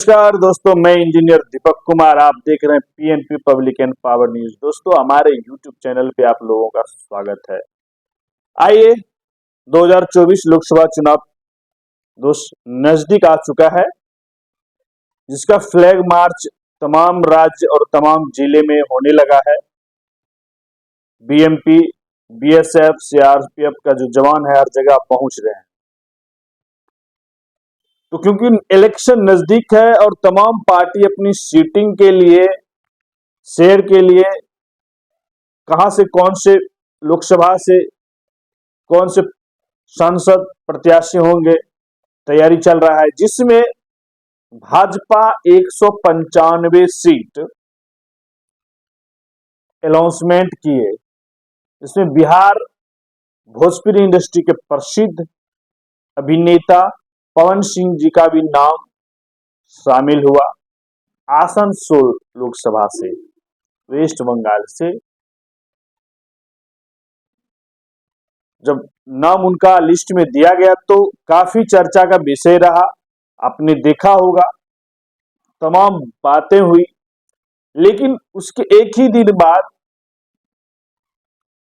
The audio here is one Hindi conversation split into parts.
नमस्कार दोस्तों, मैं इंजीनियर दीपक कुमार। आप देख रहे हैं PNP public and power news. दोस्तों, हमारे यूट्यूब चैनल पे आप लोगों का स्वागत है। आइए, 2024 लोकसभा चुनाव दोस्त नजदीक आ चुका है, जिसका फ्लैग मार्च तमाम राज्य और तमाम जिले में होने लगा है। बीएमपी, बीएसएफ, सीआरपीएफ का जो जवान है हर जगह पहुंच रहे हैं। तो क्योंकि इलेक्शन नजदीक है और तमाम पार्टी अपनी सीटिंग के लिए, शेयर के लिए कहां से कौन से लोकसभा से कौन से सांसद प्रत्याशी होंगे, तैयारी चल रहा है, जिसमें भाजपा 195 सीट अनाउंसमेंट किए। इसमें बिहार भोजपुरी इंडस्ट्री के प्रसिद्ध अभिनेता पवन सिंह जी का भी नाम शामिल हुआ। आसनसोल लोकसभा से, वेस्ट बंगाल से जब नाम उनका लिस्ट में दिया गया तो काफी चर्चा का विषय रहा। आपने देखा होगा, तमाम बातें हुई, लेकिन उसके एक ही दिन बाद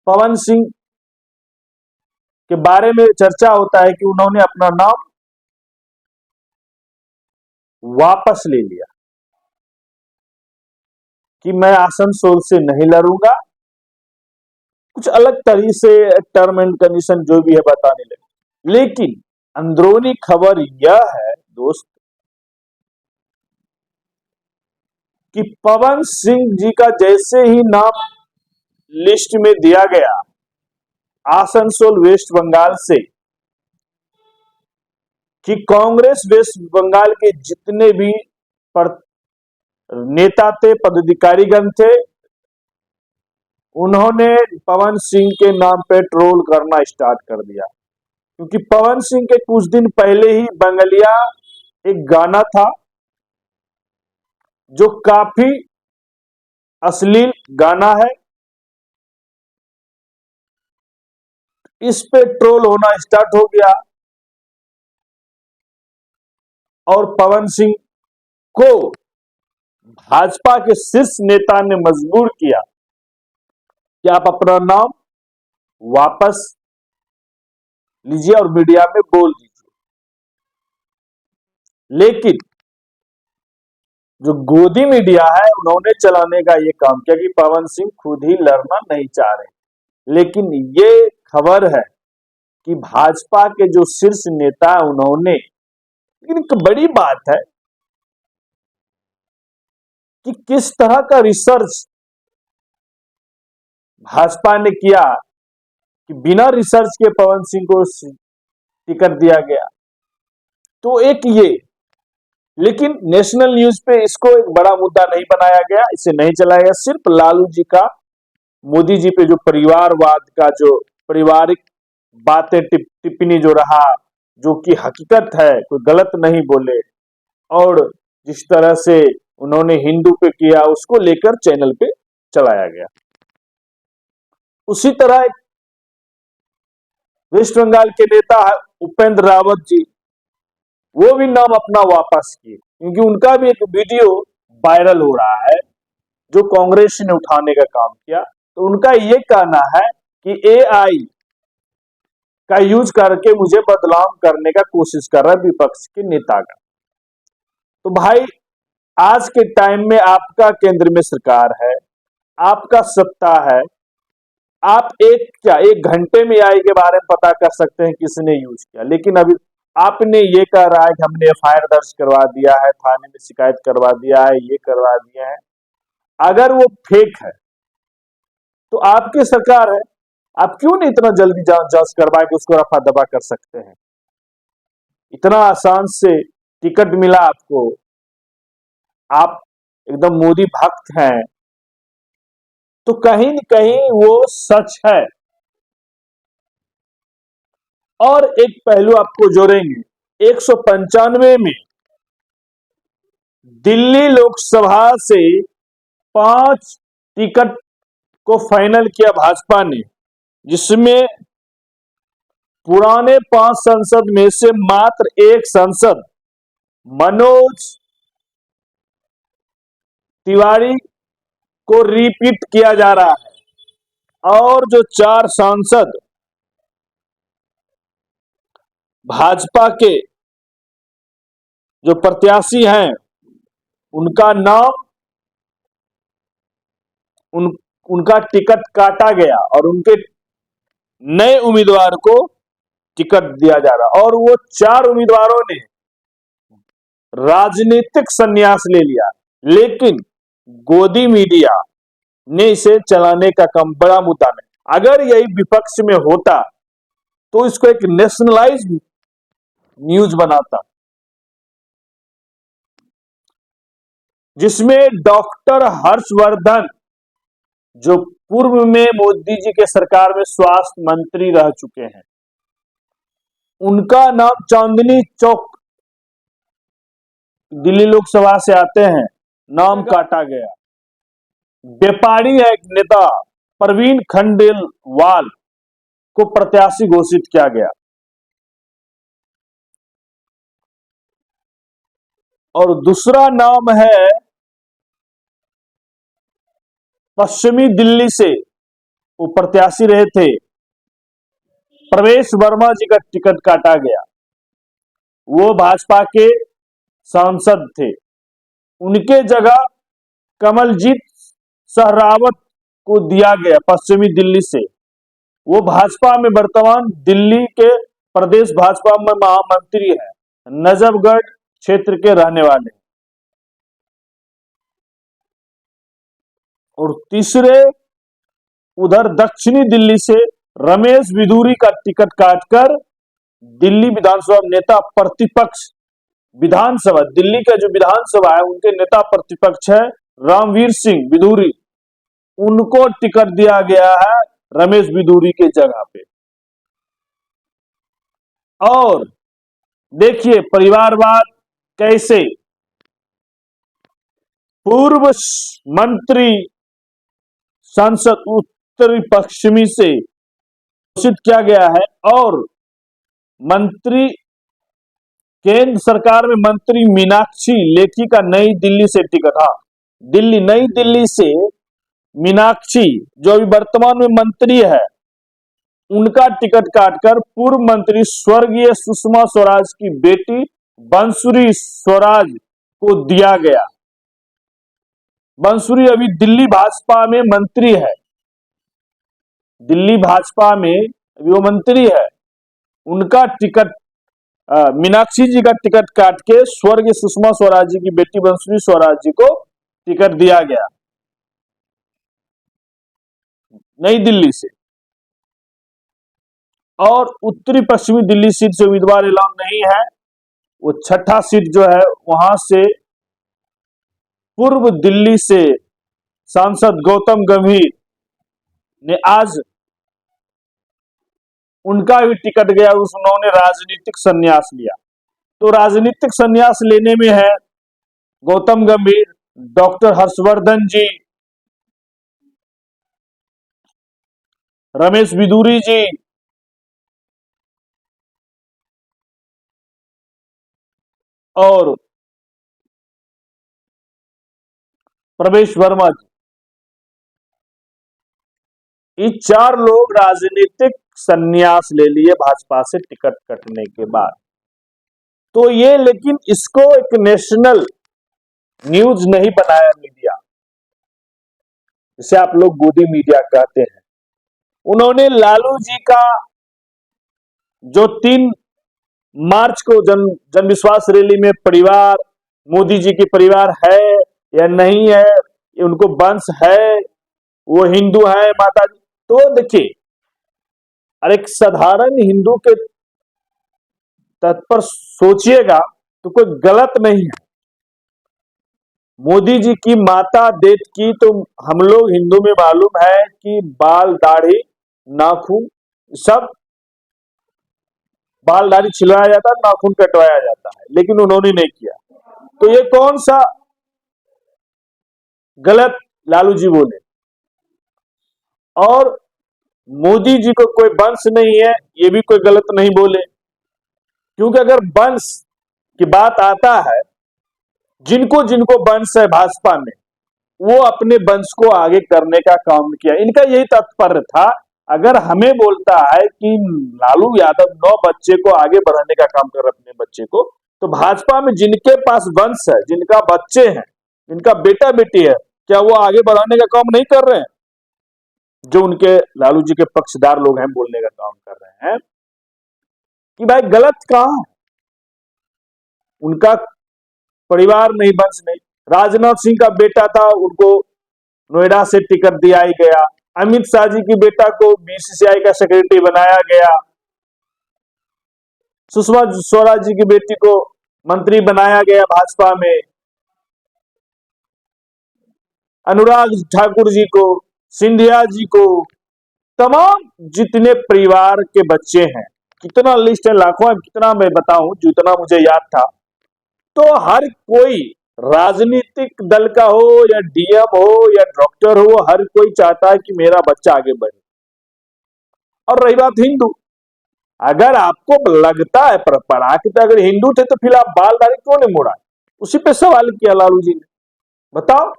पवन सिंह के बारे में चर्चा होता है कि उन्होंने अपना नाम वापस ले लिया कि मैं आसनसोल से नहीं लड़ूंगा। कुछ अलग तरीके से टर्म एंड कंडीशन जो भी है बताने लगे। लेकिन अंदरूनी खबर यह है दोस्त कि पवन सिंह जी का जैसे ही नाम लिस्ट में दिया गया आसनसोल वेस्ट बंगाल से, कि कांग्रेस वेस्ट बंगाल के जितने भी नेता थे, पदाधिकारीगण थे, उन्होंने पवन सिंह के नाम पे ट्रोल करना स्टार्ट कर दिया। क्योंकि पवन सिंह के कुछ दिन पहले ही बंगलिया एक गाना था जो काफी अश्लील गाना है, इस पे ट्रोल होना स्टार्ट हो गया और पवन सिंह को भाजपा के शीर्ष नेता ने मजबूर किया कि आप अपना नाम वापस लीजिए और मीडिया में बोल दीजिए। लेकिन जो गोदी मीडिया है उन्होंने चलाने का ये काम किया कि पवन सिंह खुद ही लड़ना नहीं चाह रहे। लेकिन ये खबर है कि भाजपा के जो शीर्ष नेता है उन्होंने, लेकिन एक बड़ी बात है कि किस तरह का रिसर्च भाजपा ने किया कि बिना रिसर्च के पवन सिंह को टिकट दिया गया। तो एक ये, लेकिन नेशनल न्यूज पे इसको एक बड़ा मुद्दा नहीं बनाया गया, इसे नहीं चलाया गया। सिर्फ लालू जी का, मोदी जी पे जो परिवारवाद का जो पारिवारिक बातें टिप्पणी जो रहा, जो कि हकीकत है, कोई गलत नहीं बोले, और जिस तरह से उन्होंने हिंदू पे किया उसको लेकर चैनल पे चलाया गया। उसी तरह वेस्ट बंगाल के नेता उपेंद्र रावत जी, वो भी नाम अपना वापस किए, क्योंकि उनका भी एक वीडियो वायरल हो रहा है जो कांग्रेस ने उठाने का काम किया। तो उनका ये कहना है कि एआई का यूज करके मुझे बदनाम करने का कोशिश कर रहा है विपक्ष के नेता का। तो भाई, आज के टाइम में आपका केंद्र में सरकार है, आपका सत्ता है, आप एक घंटे में एआई के बारे में पता कर सकते हैं किसने यूज किया। लेकिन अभी आपने ये कह रहा है कि हमने एफआईआर दर्ज करवा दिया है, थाने में शिकायत करवा दिया है, ये करवा दिया है। अगर वो फेक है तो आपकी सरकार है, आप क्यों नहीं इतना जल्दी जांच करवा के उसको रफा दफा कर सकते हैं? इतना आसान से टिकट मिला आपको, आप एकदम मोदी भक्त हैं, तो कहीं न कहीं वो सच है। और एक पहलू आपको जोड़ेंगे, 195 में दिल्ली लोकसभा से 5 टिकट को फाइनल किया भाजपा ने, जिसमें पुराने 5 संसद में से मात्र एक संसद मनोज तिवारी को रिपीट किया जा रहा है और जो 4 सांसद भाजपा के जो प्रत्याशी हैं उनका नाम उनका टिकट काटा गया और उनके नए उम्मीदवार को टिकट दिया जा रहा और वो 4 उम्मीदवारों ने राजनीतिक संन्यास ले लिया, लेकिन गोदी मीडिया ने इसे चलाने का काम बड़ा मुद्दा नहीं। अगर यही विपक्ष में होता तो इसको एक नेशनलाइज न्यूज बनाता, जिसमें डॉक्टर हर्षवर्धन जो पूर्व में मोदी जी के सरकार में स्वास्थ्य मंत्री रह चुके हैं, उनका नाम चांदनी चौक दिल्ली लोकसभा से आते हैं, नाम काटा गया। व्यापारी है एक नेता प्रवीण खंडेलवाल को प्रत्याशी घोषित किया गया और दूसरा नाम है पश्चिमी दिल्ली से वो प्रत्याशी रहे थे प्रवेश वर्मा जी का टिकट काटा गया। वो भाजपा के सांसद थे, उनके जगह कमलजीत सहरावत को दिया गया पश्चिमी दिल्ली से। वो भाजपा में वर्तमान दिल्ली के प्रदेश भाजपा में महामंत्री है, नजफगढ़ क्षेत्र के रहने वाले। और तीसरे उधर दक्षिणी दिल्ली से रमेश बिधूरी का टिकट काटकर दिल्ली विधानसभा नेता प्रतिपक्ष विधानसभा दिल्ली का जो विधानसभा है उनके नेता प्रतिपक्ष है रामवीर सिंह बिधूरी, उनको टिकट दिया गया है रमेश बिधूरी के जगह पे। और देखिए परिवारवाद कैसे पूर्व मंत्री सांसद उत्तरी पश्चिमी से घोषित किया गया है और मंत्री केंद्र सरकार में मंत्री मीनाक्षी लेखी का नई दिल्ली से टिकट, नई दिल्ली से मीनाक्षी जो अभी वर्तमान में मंत्री है उनका टिकट काटकर पूर्व मंत्री स्वर्गीय सुषमा स्वराज की बेटी बंसुरी स्वराज को दिया गया। बंसुरी अभी दिल्ली भाजपा में मंत्री है, दिल्ली भाजपा में अभी वो मंत्री है, उनका टिकट मीनाक्षी जी का टिकट काट के स्वर्गीय सुषमा स्वराज जी की बेटी बंसुरी स्वराज जी को टिकट दिया गया नई दिल्ली से। और उत्तरी पश्चिमी दिल्ली सीट से उम्मीदवार ऐलान नहीं है, वो छठा सीट जो है वहां से पूर्व दिल्ली से सांसद गौतम गंभीर ने आज उनका भी टिकट गया, उन्होंने राजनीतिक संन्यास लिया। तो राजनीतिक संन्यास लेने में है गौतम गंभीर, डॉक्टर हर्षवर्धन जी, रमेश बिधूरी जी और प्रवेश वर्मा जी। ये 4 लोग राजनीतिक संन्यास ले लिए भाजपा से टिकट कटने के बाद। तो ये लेकिन इसको एक नेशनल न्यूज नहीं बनाया मीडिया, जिसे आप लोग गोदी मीडिया कहते हैं। उन्होंने लालू जी का जो 3 मार्च को जन विश्वास रैली में परिवार मोदी जी के परिवार है या नहीं है, उनको वंश है, वो हिंदू है माता जी, तो देखिए अरे एक साधारण हिंदू के तत्पर सोचिएगा तो कोई गलत नहीं है। मोदी जी की माता डेट की तो हम लोग हिंदू में मालूम है कि बाल दाढ़ी नाखून सब, बाल दाढ़ी छिलवाया जाता है, नाखून कटवाया जाता है, लेकिन उन्होंने नहीं किया। तो ये कौन सा गलत लालू जी बोले। और मोदी जी को कोई वंश नहीं है, ये भी कोई गलत नहीं बोले, क्योंकि अगर वंश की बात आता है, जिनको जिनको वंश है भाजपा में वो अपने वंश को आगे करने का काम किया। इनका यही तात्पर्य था। अगर हमें बोलता है कि लालू यादव 9 बच्चे को आगे बढ़ाने का काम कर रहे अपने बच्चे को, तो भाजपा में जिनके पास वंश है, जिनका बच्चे हैं, जिनका बेटा बेटी है, क्या वो आगे बढ़ाने का काम नहीं कर रहे हैं? जो उनके लालू जी के पक्षदार लोग हैं बोलने का काम कर रहे हैं कि भाई गलत कहां है? उनका परिवार नहीं, वंश नहीं। राजनाथ सिंह का बेटा था, उनको नोएडा से टिकट दिया ही गया। अमित शाह जी की बेटा को बीसीसीआई का सेक्रेटरी बनाया गया। सुषमा स्वराज जी की बेटी को मंत्री बनाया गया भाजपा में। अनुराग ठाकुर जी को, सिंधिया जी को, तमाम जितने परिवार के बच्चे हैं, कितना लिस्ट है, लाखों है, कितना मैं बताऊं, जितना मुझे याद था। तो हर कोई राजनीतिक दल का हो या डीएम हो या डॉक्टर हो, हर कोई चाहता है कि मेरा बच्चा आगे बढ़े। और रही बात हिंदू, अगर आपको लगता है परंपरा कि अगर हिंदू थे तो फिर आप बाल दाढ़ी क्यों नहीं मोड़ा? उसी पे सवाल किया लालू जी ने, बताओ।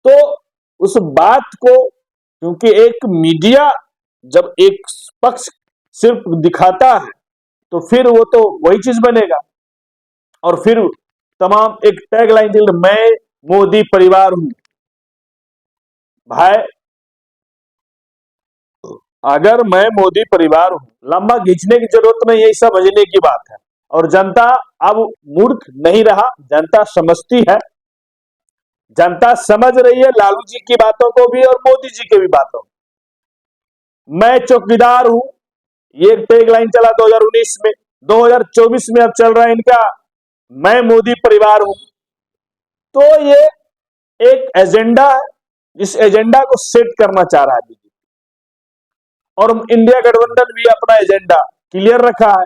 तो उस बात को, क्योंकि एक मीडिया जब एक पक्ष सिर्फ दिखाता है तो फिर वो तो वही चीज बनेगा। और फिर तमाम एक टैगलाइन थी, मैं मोदी परिवार हूं। भाई अगर मैं मोदी परिवार हूं, लंबा खींचने की जरूरत नहीं, यही समझने की बात है। और जनता अब मूर्ख नहीं रहा, जनता समझती है, जनता समझ रही है लालू जी की बातों को भी और मोदी जी की भी बातों को। मैं चौकीदार हूं, ये टैगलाइन चला 2019 में, 2024 में अब चल रहा है इनका मैं मोदी परिवार हूं। तो ये एक एजेंडा है, जिस एजेंडा को सेट करना चाह रहा है बीजेपी। और इंडिया गठबंधन भी अपना एजेंडा क्लियर रखा है।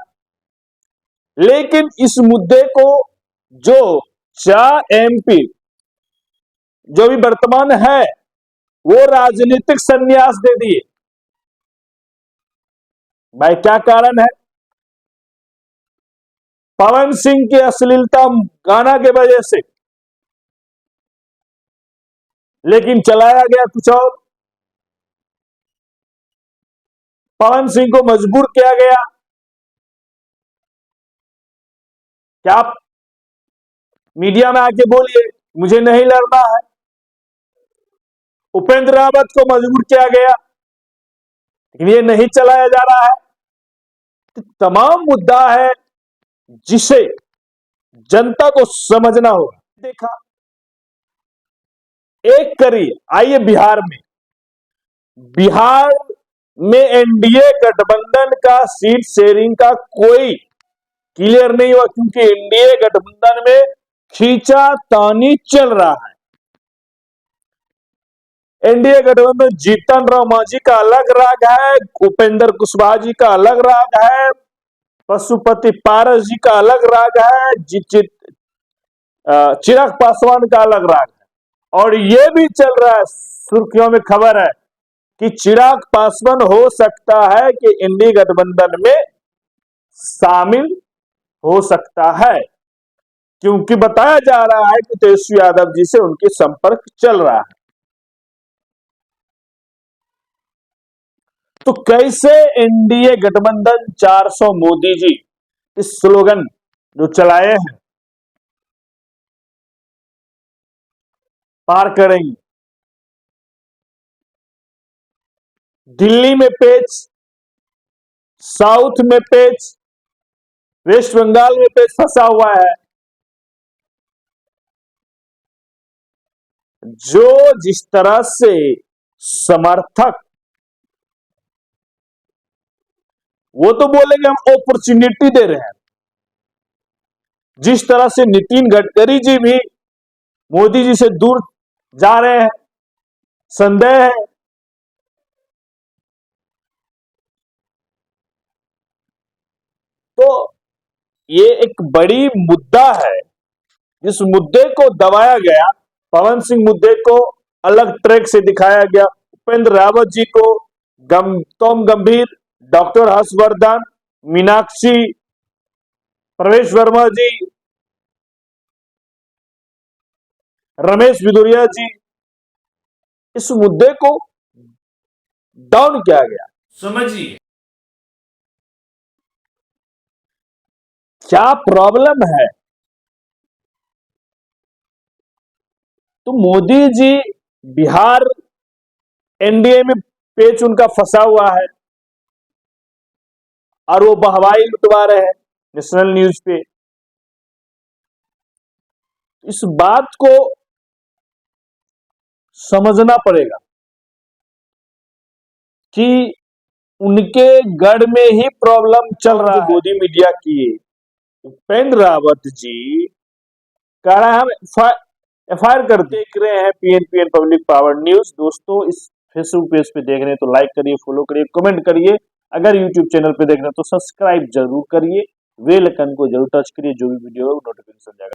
लेकिन इस मुद्दे को जो 4 एमपी जो भी वर्तमान है, वो राजनीतिक संन्यास दे दिए। भाई क्या कारण है? पवन सिंह की अश्लीलता गाना के वजह से, लेकिन चलाया गया कुछ और। पवन सिंह को मजबूर किया गया कि आप मीडिया में आके बोलिए, मुझे नहीं लड़ना है। उपेंद्र रावत को मजबूर किया गया, लेकिन ये नहीं चलाया जा रहा है। तो तमाम मुद्दा है जिसे जनता को समझना होगा। देखा, एक करिए, आइए बिहार में। बिहार में एनडीए गठबंधन का सीट शेयरिंग का कोई क्लियर नहीं हुआ, क्योंकि एनडीए गठबंधन में खींचातानी चल रहा है। एनडीए गठबंधन जीतन राम मांझी का अलग राग है, उपेंद्र कुशवाहा जी का अलग राग है, पशुपति पारस जी का अलग राग है, चिराग पासवान का अलग राग है। और यह भी चल रहा है, सुर्खियों में खबर है कि चिराग पासवान हो सकता है कि इंडी गठबंधन में शामिल हो सकता है, क्योंकि बताया जा रहा है कि तेजस्वी यादव जी से उनके संपर्क चल रहा है। तो कैसे एनडीए गठबंधन 400 मोदी जी इस स्लोगन जो चलाए हैं पार करेंगे? दिल्ली में पेच, साउथ में पेच, वेस्ट बंगाल में पेच फंसा हुआ है। जो जिस तरह से समर्थक, वो तो बोलेंगे हम अपॉर्चुनिटी दे रहे हैं, जिस तरह से नितिन गडकरी जी भी मोदी जी से दूर जा रहे हैं, संदेह है। तो ये एक बड़ी मुद्दा है, जिस मुद्दे को दबाया गया। पवन सिंह मुद्दे को अलग ट्रैक से दिखाया गया, उपेंद्र रावत जी को, गौतम गंभीर, डॉक्टर हर्षवर्धन, मीनाक्षी, प्रवेश वर्मा जी, रमेश भिदोरिया जी, इस मुद्दे को डाउन किया गया। समझिए क्या प्रॉब्लम है। तो मोदी जी बिहार एनडीए में पेच उनका फंसा हुआ है और वो बहवाई लुटवा रहे हैं नेशनल न्यूज पे। इस बात को समझना पड़ेगा कि उनके गढ़ में ही प्रॉब्लम चल रहा है। मोदी मीडिया की उपेंद्र रावत जी कह रहे हैं हम एफआईआर कर देख रहे हैं पीएन पब्लिक पावर न्यूज। दोस्तों इस फेसबुक पेज पे देख रहे हैं तो लाइक करिए, फॉलो करिए, कमेंट करिए। अगर यूट्यूब चैनल पे देख रहे हैं तो सब्सक्राइब जरूर करिए, बेल आइकन को जरूर टच करिए, जो भी वीडियो नोटिफिकेशन जाएगा।